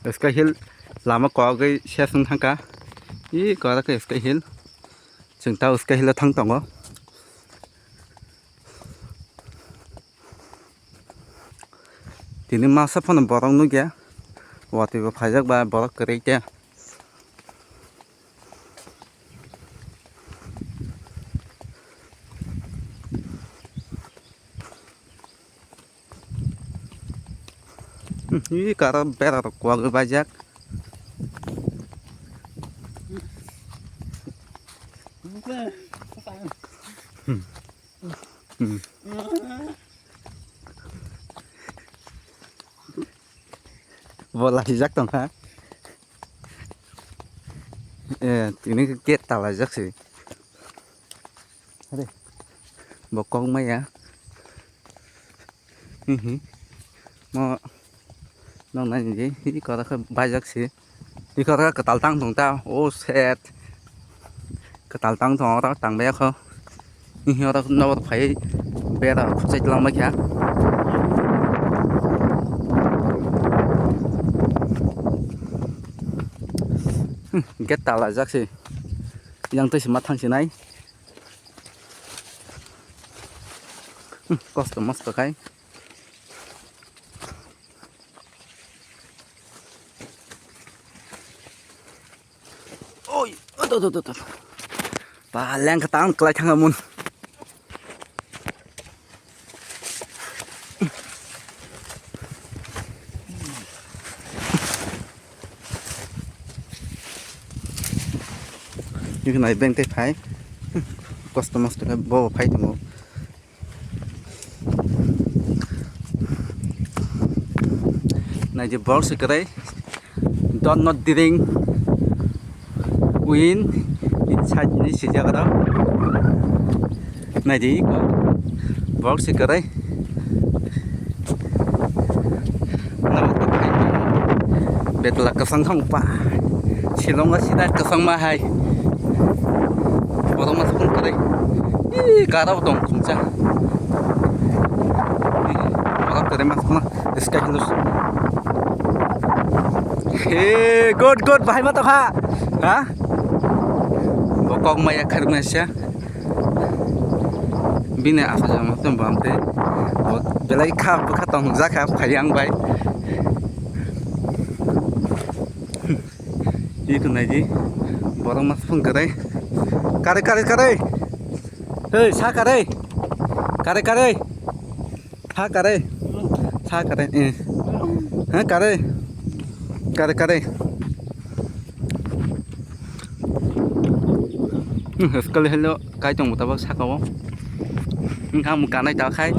Sky Hill làm có cái xe xuống thang cá ý có cái Sky Hill chừng tao Sky Hill là thăng tổng đó thì nếu mà sắp phân bỏ trong núi kia và thì phải rất ba bỏ cái đấy kia ý cả đó bé là qua cái vai giác vô lại giác tổng hả thì nó kết tao là giác gì đây một con mấy á mà nó này gì đi có cái bài giác gì đi có cái tàu tăng thùng tao ô xe cái tàu tăng thùng đó tăng bé không nhưng mà nó phải bé là không chạy lòng mấy khác get tao là giác gì yang tới mặt thằng gì này cost must cái ôi tôi bà lên cái tang lại thằng môn như cái này bên cái phải customers cái bộ phải thằng này thì boss cái đấy don't not drink win inside ini sejak đó này thì có boss cái đấy nằm ở phải biệt là cái sang thông pa chỉ long cái này cái sang mà hay orang masuk ke đây karau dong kumca orang dari masuk na Sky Hill good bahai mata ha hả con mày khai được này xe bên này áp dụng tầm bám thế để lấy khám với các tổng giá khám phải ăn vậy đi cái này gì orang masuk ke đây Kare hey sa kare ha kare sa kare ha kare sekali hello cái trong một tao sa không một cái này tao khai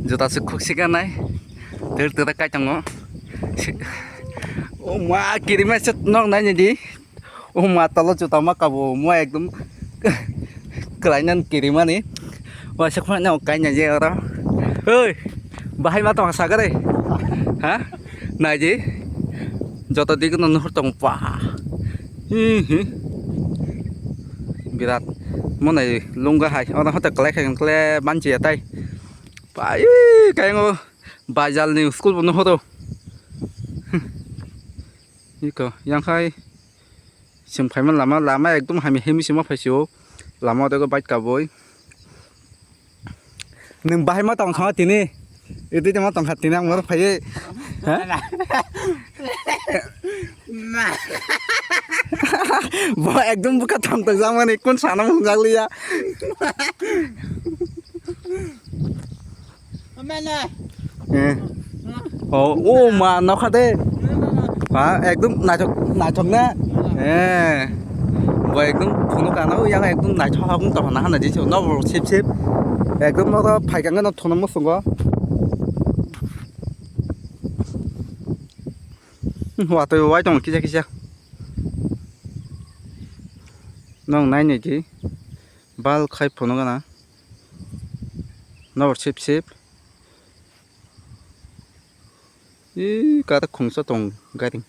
giờ tao sẽ khúc cái này từ ta cái trong nó mà kiri mà sẽ nó này như gì mata lo juta mah kabo mau ekdom kelainan kiriman nih wah sebenarnya kayaknya aja orang hei bahaya mata masa deh hah nah ji joto di kan nur tongpa birat mau này lungga hai orang hotel kelek banci ya tay pai kayak ngo bajal nih school penuh tuh iko yang khai sim phải mà làm ekdom hami hemi sim phải siêu làm đó có bách cả bối nương bài mà tòng khó tin đi itu cuma tòng hạt tinang nó phải hả vợ ekdom bukan tòng từ zaman này con sản nó không ra lia ô mà nó khác thế hả ekdom nai chọc nè vậy cũng không có nó yang cũng nãy cho cũng tập nó là gì chứ nó xếp cũng nó phải cái nó thôn nó mất xong hoa từ vài trong kia nó này này chứ bal khai phun nó na nó xếp ý cả ta không sao tông cái gì